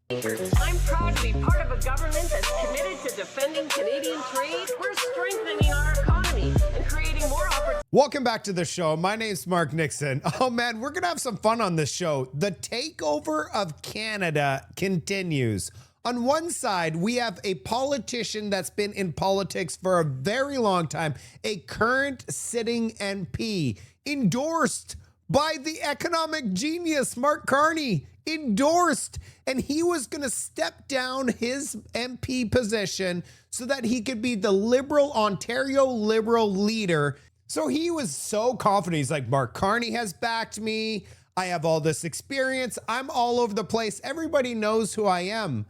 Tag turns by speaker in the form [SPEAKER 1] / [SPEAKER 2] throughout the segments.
[SPEAKER 1] I'm proud to be part of a government that's committed to defending Canadian trade. We're strengthening our economy and creating more opportunities.
[SPEAKER 2] Welcome back to the show. My name's Mark Nixon. Oh man, we're gonna have some fun on this show. The takeover of Canada continues. On one side, we have a politician that's been in politics for a very long time, a current sitting MP, endorsed by the economic genius, Mark Carney, endorsed, and he was going to step down his MP position so that he could be the Ontario Liberal leader. So he was so confident. He's like, Mark Carney has backed me. I have all this experience. I'm all over the place. Everybody knows who I am.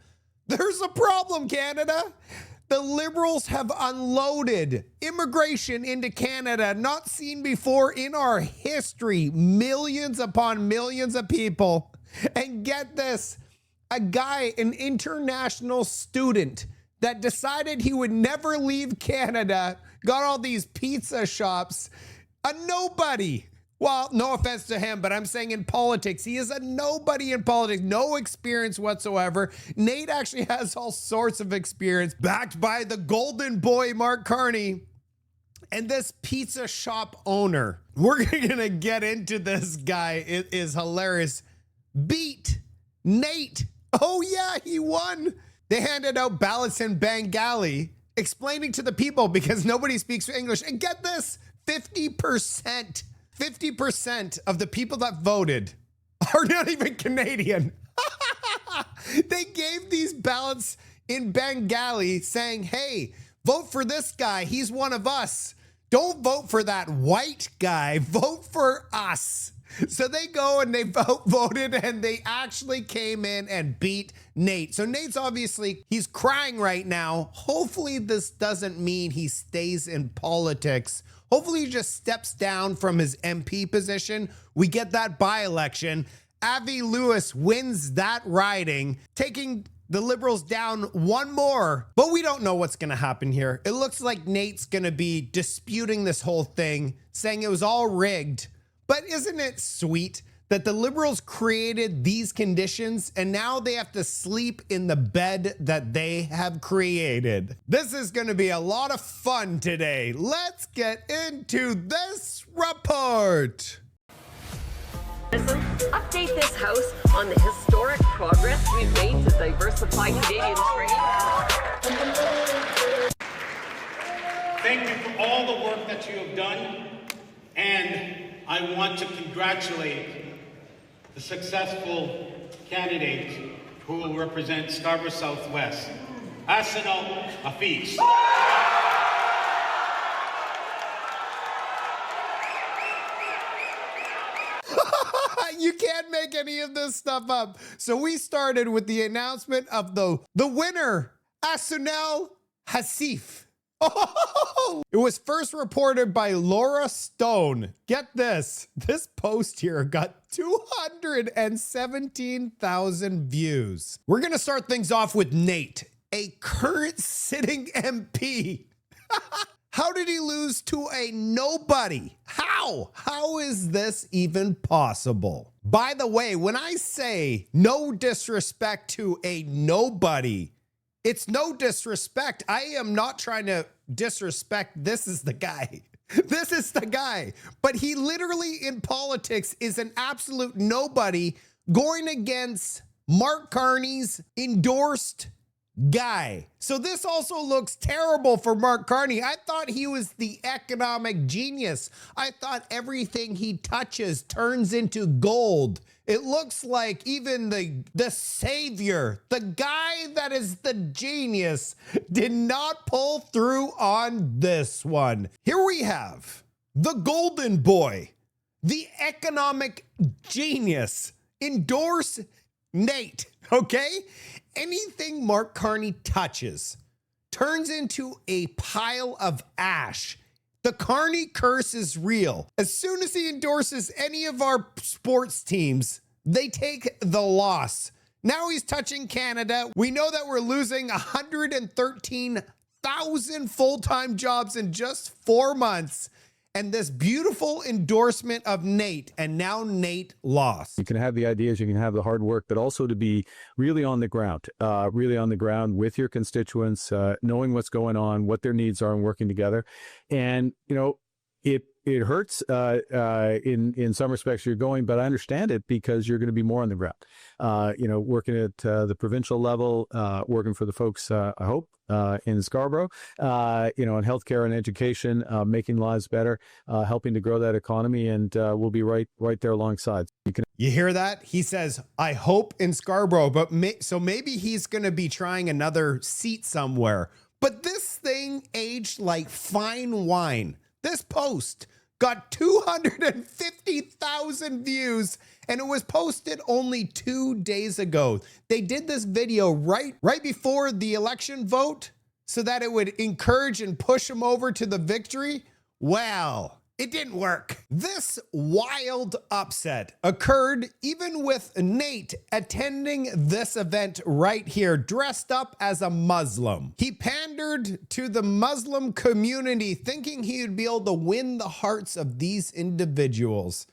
[SPEAKER 2] There's a problem, Canada. The Liberals have unloaded immigration into Canada, not seen before in our history. Millions upon millions of people. And get this, a guy, an international student that decided he would never leave Canada, got all these pizza shops, a nobody. Well, no offense to him, but I'm saying in politics, he is a nobody in politics, no experience whatsoever. Nate actually has all sorts of experience, backed by the golden boy, Mark Carney, and this pizza shop owner. We're gonna get into this guy. It is hilarious. Beat Nate. Oh yeah, he won. They handed out ballots in Bengali, explaining to the people because nobody speaks English. And get this, 50% of the people that voted are not even Canadian. They gave these ballots in Bengali saying, hey, vote for this guy. He's one of us. Don't vote for that white guy. Vote for us. So they go and they voted and they actually came in and beat Nate. So Nate's obviously, he's crying right now. Hopefully this doesn't mean he stays in politics. Hopefully he just steps down from his MP position. We get that by-election. Avi Lewis wins that riding, taking the Liberals down one more. But we don't know what's going to happen here. It looks like Nate's going to be disputing this whole thing, saying it was all rigged. But isn't it sweet that the Liberals created these conditions and now they have to sleep in the bed that they have created? This is going to be a lot of fun today. Let's get into this report.
[SPEAKER 1] Listen, update this house on the historic progress we've made to diversify Canadian trade.
[SPEAKER 3] Thank you for all the work that you have done, and I want to congratulate the successful candidate who will represent Scarborough Southwest, Erskine Hafiz.
[SPEAKER 2] You can't make any of this stuff up. So we started with the announcement of the winner, Erskine Hafiz. Oh, it was first reported by Laura Stone. Get this post here got 217,000 views. We're gonna start things off with Nate, a current sitting MP. How did he lose to a nobody? How is this even possible? By the way, when I say no disrespect to a nobody, it's no disrespect. I am not trying to disrespect. This is the guy. This is the guy. But he literally in politics is an absolute nobody going against Mark Carney's endorsed guy. So this also looks terrible for Mark Carney. I thought he was the economic genius. I thought everything he touches turns into gold. It looks like even the savior, the guy that is the genius, did not pull through on this one. Here we have the golden boy, the economic genius, endorse Nate, okay? Anything Mark Carney touches turns into a pile of ash. The Carney curse is real. As soon as he endorses any of our sports teams, they take the loss. Now he's touching Canada. We know that we're losing 113,000 full-time jobs in just 4 months. and this beautiful endorsement of Nate, and now Nate lost.
[SPEAKER 4] You can have the ideas, you can have the hard work, but also to be really on the ground with your constituents, knowing what's going on, what their needs are, and working together. And, it hurts in some respects you're going, but I understand it because you're going to be more on the ground. Working at the provincial level, working for the folks, I hope, in Scarborough, in healthcare and education, making lives better, helping to grow that economy, and we'll be right there alongside.
[SPEAKER 2] You hear that? He says, I hope in Scarborough, but so maybe he's going to be trying another seat somewhere. But this thing aged like fine wine. This post got 250,000 views, and it was posted only 2 days ago. They did this video right before the election vote so that it would encourage and push him over to the victory. Well, it didn't work. This wild upset occurred even with Nate attending this event right here, dressed up as a Muslim. He pandered to the Muslim community, thinking he would be able to win the hearts of these individuals.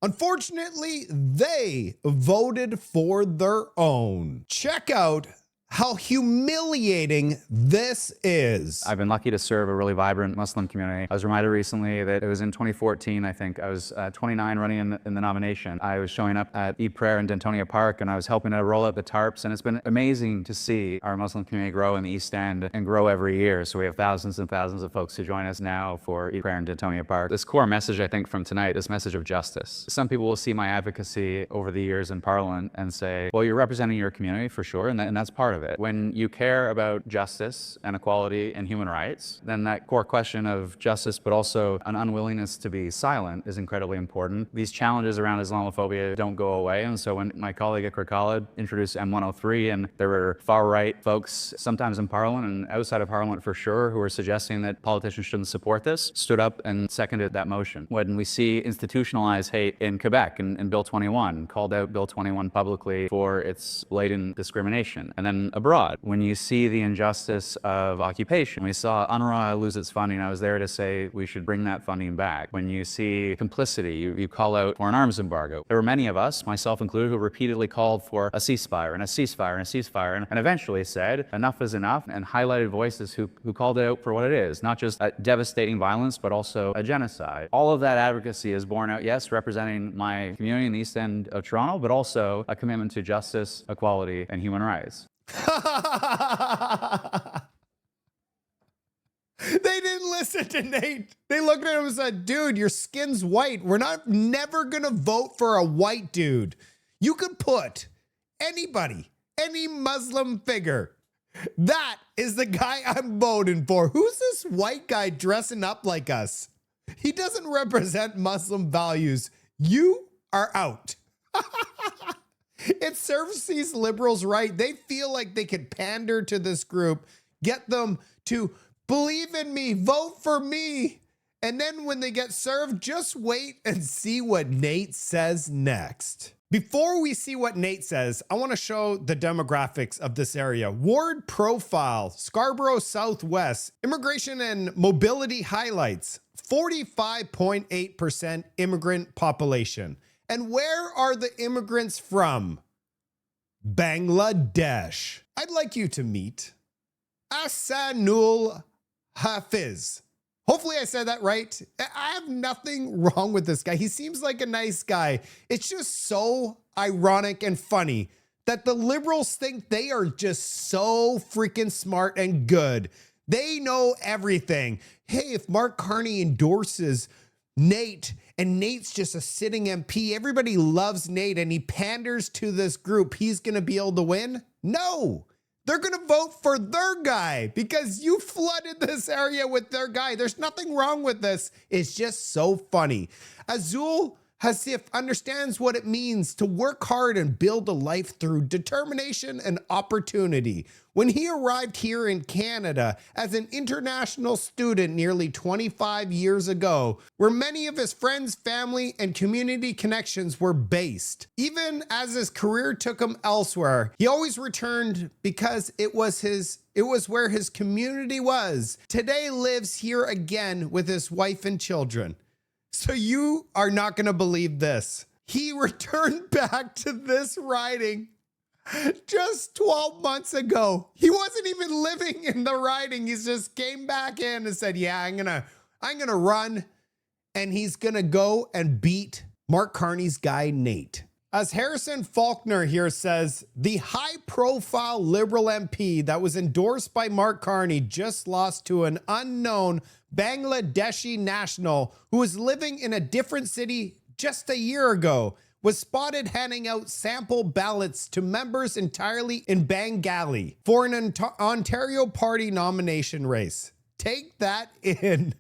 [SPEAKER 2] Unfortunately, they voted for their own. Check out how humiliating this is.
[SPEAKER 5] I've been lucky to serve a really vibrant Muslim community. I was reminded recently that it was in 2014, I think. I was 29 running in the nomination. I was showing up at Eid Prayer in Dentonia Park, and I was helping to roll out the tarps, and it's been amazing to see our Muslim community grow in the East End and grow every year. So we have thousands and thousands of folks who join us now for Eid Prayer in Dentonia Park. This core message, I think, from tonight, this message of justice. Some people will see my advocacy over the years in Parliament and say, well, you're representing your community for sure, and that's part of it. When you care about justice and equality and human rights, then that core question of justice, but also an unwillingness to be silent, is incredibly important. These challenges around Islamophobia don't go away, and so when my colleague Iqra Khalid introduced M103, and there were far-right folks, sometimes in Parliament and outside of Parliament for sure, who were suggesting that politicians shouldn't support this, stood up and seconded that motion. When we see institutionalized hate in Quebec in Bill 21, called out Bill 21 publicly for its blatant discrimination, and then abroad, when you see the injustice of occupation. We saw UNRWA lose its funding. I was there to say we should bring that funding back. When you see complicity, you call out for an arms embargo. There were many of us, myself included, who repeatedly called for a ceasefire and a ceasefire and a ceasefire, and eventually said enough is enough, and highlighted voices who called it out for what it is, not just a devastating violence, but also a genocide. All of that advocacy is borne out, yes, representing my community in the East End of Toronto, but also a commitment to justice, equality, and human rights.
[SPEAKER 2] They didn't listen to Nate. They looked at him and said, dude, your skin's white. We're never gonna vote for a white dude. You could put anybody, any Muslim figure. That is the guy I'm voting for. Who's this white guy dressing up like us? He doesn't represent Muslim values. You are out. It serves these liberals right. They feel like they could pander to this group, get them to believe in me, vote for me. And then when they get served, just wait and see what Nate says next. Before we see what Nate says, I want to show the demographics of this area. Ward profile, Scarborough Southwest, immigration and mobility highlights, 45.8% immigrant population. And where are the immigrants from? Bangladesh. I'd like you to meet Ahsanul Hafiz. Hopefully I said that right. I have nothing wrong with this guy. He seems like a nice guy. It's just so ironic and funny that the liberals think they are just so freaking smart and good. They know everything. Hey, if Mark Carney endorses Nate, and Nate's just a sitting MP, everybody loves Nate, and he panders to this group, he's going to be able to win? No, they're going to vote for their guy because you flooded this area with their guy. There's nothing wrong with this. It's just so funny. Azul Hasif understands what it means to work hard and build a life through determination and opportunity. When he arrived here in Canada as an international student nearly 25 years ago, where many of his friends, family, and community connections were based. Even as his career took him elsewhere, he always returned because it was where his community was. Today lives here again with his wife and children. So you are not going to believe this. He returned back to this riding just 12 months ago. He wasn't even living in the riding. He just came back in and said, yeah, I'm going to run. And he's going to go and beat Mark Carney's guy, Nate. As Harrison Faulkner here says, the high-profile Liberal MP that was endorsed by Mark Carney just lost to an unknown Bangladeshi national who was living in a different city just a year ago, was spotted handing out sample ballots to members entirely in Bengali for an Ontario Party nomination race. Take that in.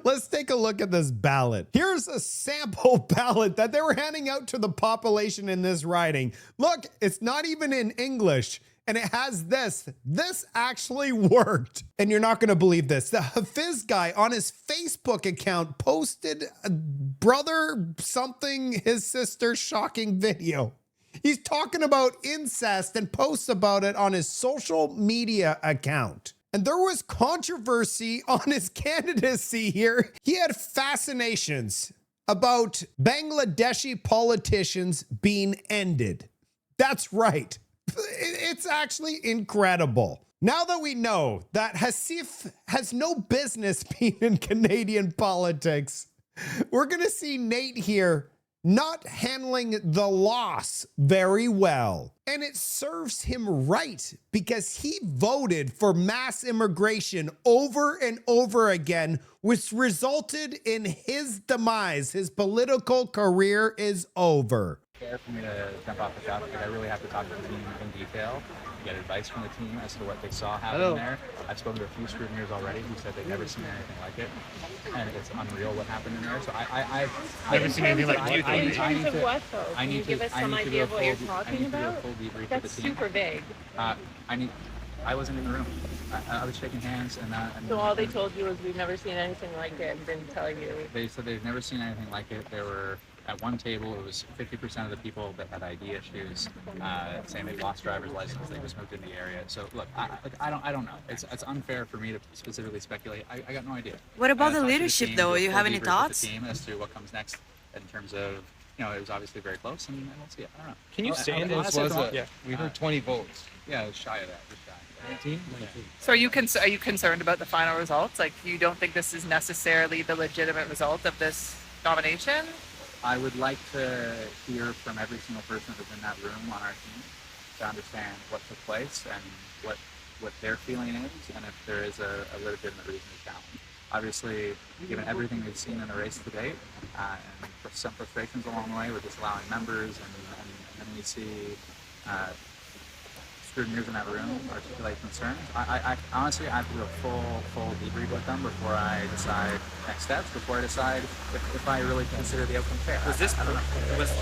[SPEAKER 2] Let's take a look at this ballot. Here's a sample ballot that they were handing out to the population in this riding. Look, it's not even in English. And it has this. This actually worked. And you're not going to believe this. The Hafiz guy on his Facebook account posted a brother something his sister shocking video. He's talking about incest and posts about it on his social media account. And there was controversy on his candidacy here. He had fascinations about Bangladeshi politicians being ended. That's right. It's actually incredible. Now that we know that Hasif has no business being in Canadian politics, we're going to see Nate here not handling the loss very well. And it serves him right because he voted for mass immigration over and over again, which resulted in his demise. His political career is over.
[SPEAKER 5] Fair for me to jump off the job because I really have to talk to the team in detail, get advice from the team as to what they saw happening there. I've spoken to a few scrutineers already who said they've never seen anything like it, and it's unreal what happened in there. So I've
[SPEAKER 6] never seen anything like it.
[SPEAKER 5] I
[SPEAKER 6] In
[SPEAKER 5] need
[SPEAKER 6] terms of
[SPEAKER 5] to-
[SPEAKER 6] what, though?
[SPEAKER 5] I
[SPEAKER 6] Can you
[SPEAKER 5] need
[SPEAKER 6] give
[SPEAKER 5] to-
[SPEAKER 6] us
[SPEAKER 5] I
[SPEAKER 6] some
[SPEAKER 5] need to do
[SPEAKER 6] idea
[SPEAKER 5] a
[SPEAKER 6] of what you're
[SPEAKER 5] full-
[SPEAKER 6] talking
[SPEAKER 5] I need to do a
[SPEAKER 6] about?
[SPEAKER 5] full debrief with
[SPEAKER 6] That's
[SPEAKER 5] the team.
[SPEAKER 6] super vague.
[SPEAKER 5] I wasn't in the room. I was shaking hands and
[SPEAKER 6] So all they told you was we've never seen anything like it and didn't tell you.
[SPEAKER 5] They said they've never seen anything like it. There were, at one table, it was 50% of the people that had ID issues, saying they lost driver's license, they just moved in the area. So look, I don't know. It's unfair for me to specifically speculate. I got no idea.
[SPEAKER 7] What about the
[SPEAKER 5] Talk to
[SPEAKER 7] leadership,
[SPEAKER 5] team,
[SPEAKER 7] though?
[SPEAKER 5] do a
[SPEAKER 7] You
[SPEAKER 5] full
[SPEAKER 7] have any
[SPEAKER 5] debrief with
[SPEAKER 7] thoughts?
[SPEAKER 5] The team as to what comes next in terms of, it was obviously very close, and we'll see. I don't know.
[SPEAKER 6] Can you say this?
[SPEAKER 5] Honestly,
[SPEAKER 6] We heard
[SPEAKER 8] 20 votes.
[SPEAKER 5] Yeah, it was shy of that.
[SPEAKER 8] 19?
[SPEAKER 9] So are you concerned about the final results? Like, you don't think this is necessarily the legitimate result of this nomination?
[SPEAKER 5] I would like to hear from every single person who's in that room on our team to understand what took place and what their feeling is, and if there is a legitimate reason to challenge. Obviously, given everything we've seen in the race to date, and some frustrations along the way with disallowing members, and then we see scrutineers in that room articulate concerns. I honestly, I have to do a full debrief with them before I decide next steps, before I decide if I really consider the outcome fair.
[SPEAKER 6] Was this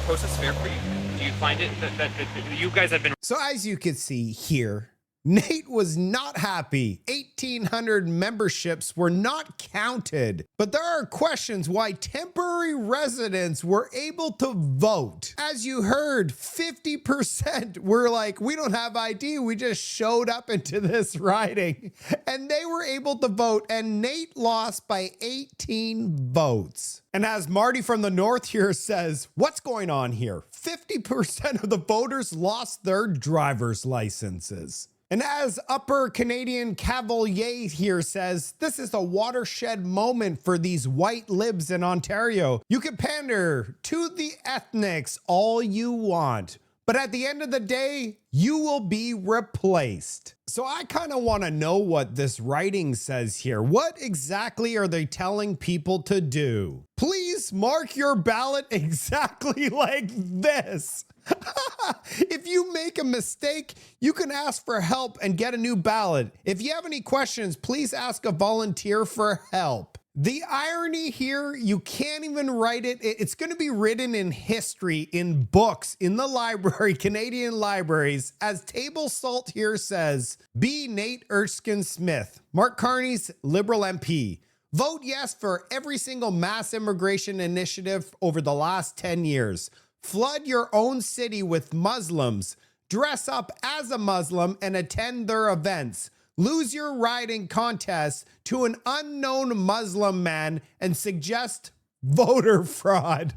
[SPEAKER 6] process fair for you? Do you find it that you guys have been...
[SPEAKER 2] So as you can see here, Nate was not happy. 1,800 memberships were not counted. But there are questions why temporary residents were able to vote. As you heard, 50% were like, we don't have ID. We just showed up into this riding. And they were able to vote. And Nate lost by 18 votes. And as Marty from the North here says, what's going on here? 50% of the voters lost their driver's licenses. And as Upper Canadian Cavalier here says, this is a watershed moment for these white libs in Ontario. You can pander to the ethnics all you want, but at the end of the day, you will be replaced. So I kind of want to know what this writing says here. What exactly are they telling people to do? Please mark your ballot exactly like this. If you make a mistake, you can ask for help and get a new ballot. If you have any questions, please ask a volunteer for help. The irony here, you can't even write it. It's going to be written in history, in books, in the library, Canadian libraries. As table salt here says, be Nate Erskine Smith, Mark Carney's Liberal MP. Vote yes for every single mass immigration initiative over the last 10 years. Flood your own city with Muslims. Dress up as a Muslim and attend their events. Lose your riding contest to an unknown Muslim man and suggest voter fraud.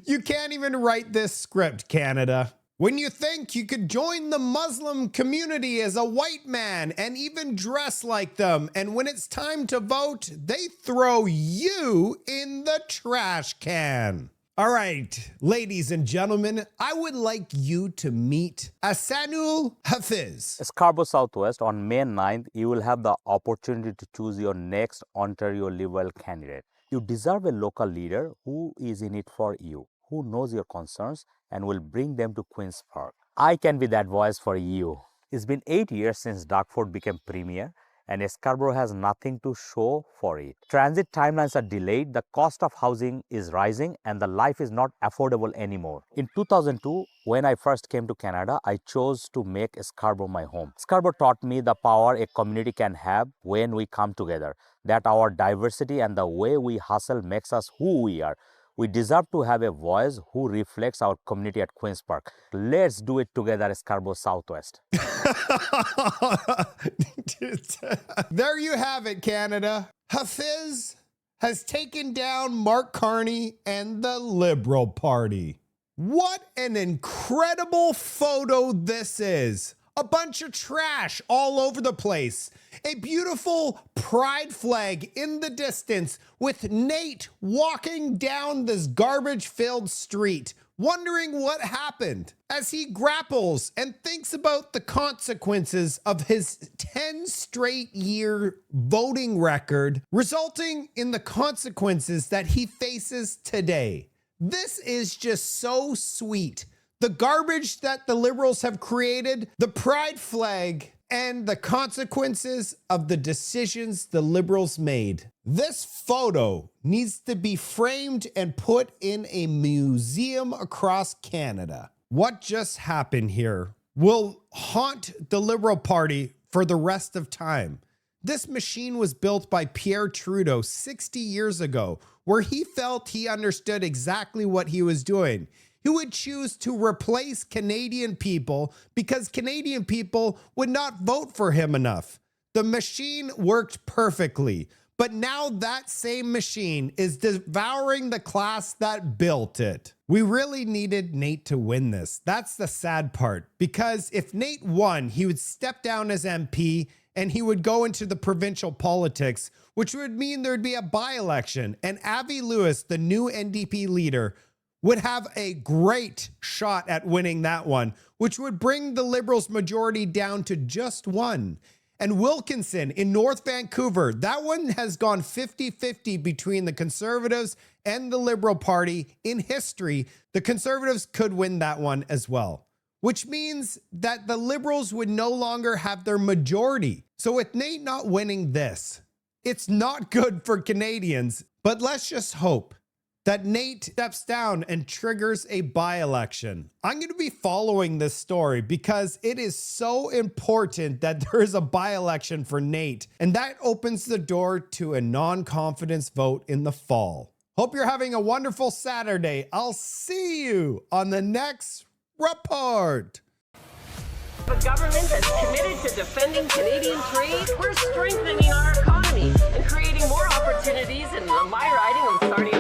[SPEAKER 2] You can't even write this script, Canada. When you think you could join the Muslim community as a white man and even dress like them, and when it's time to vote, they throw you in the trash can. All right, ladies and gentlemen, I would like you to meet Ahsanul Hafiz.
[SPEAKER 7] Scarborough Southwest, on May 9th, you will have the opportunity to choose your next Ontario Liberal candidate. You deserve a local leader who is in it for you, who knows your concerns and will bring them to Queen's Park. I can be that voice for you. It's been 8 years since Darkford became premier, and Scarborough has nothing to show for it. Transit timelines are delayed, the cost of housing is rising, and the life is not affordable anymore. In 2002, when I first came to Canada, I chose to make Scarborough my home. Scarborough taught me the power a community can have when we come together, that our diversity and the way we hustle makes us who we are. We deserve to have a voice who reflects our community at Queen's Park. Let's do it together, Scarborough Southwest.
[SPEAKER 2] There you have it, Canada. Hafiz has taken down Mark Carney and the Liberal Party. What an incredible photo this is. A bunch of trash all over the place. A beautiful pride flag in the distance with Nate walking down this garbage-filled street, wondering what happened as he grapples and thinks about the consequences of his 10 straight year voting record, resulting in the consequences that he faces today. This is just so sweet. The garbage that the Liberals have created, the pride flag, and the consequences of the decisions the Liberals made. This photo needs to be framed and put in a museum across Canada. What just happened here will haunt the Liberal Party for the rest of time. This machine was built by Pierre Trudeau 60 years ago, where he felt he understood exactly what he was doing. He would choose to replace Canadian people because Canadian people would not vote for him enough. The machine worked perfectly, but now that same machine is devouring the class that built it. We really needed Nate to win this. That's the sad part, because if Nate won, he would step down as MP and he would go into the provincial politics, which would mean there'd be a by-election, and Avi Lewis, the new NDP leader, would have a great shot at winning that one, which would bring the Liberals' majority down to just one. And Wilkinson in North Vancouver, that one has gone 50-50 between the Conservatives and the Liberal Party. In history, the Conservatives could win that one as well, which means that the Liberals would no longer have their majority. So with Nate not winning this, it's not good for Canadians, but let's just hope that Nate steps down and triggers a by-election. I'm going to be following this story because it is so important that there is a by-election for Nate, and that opens the door to a non-confidence vote in the fall. Hope you're having a wonderful Saturday. I'll see you on the next report.
[SPEAKER 1] The government that's committed to defending Canadian trade. We're strengthening our economy and creating more opportunities in my riding. I'm starting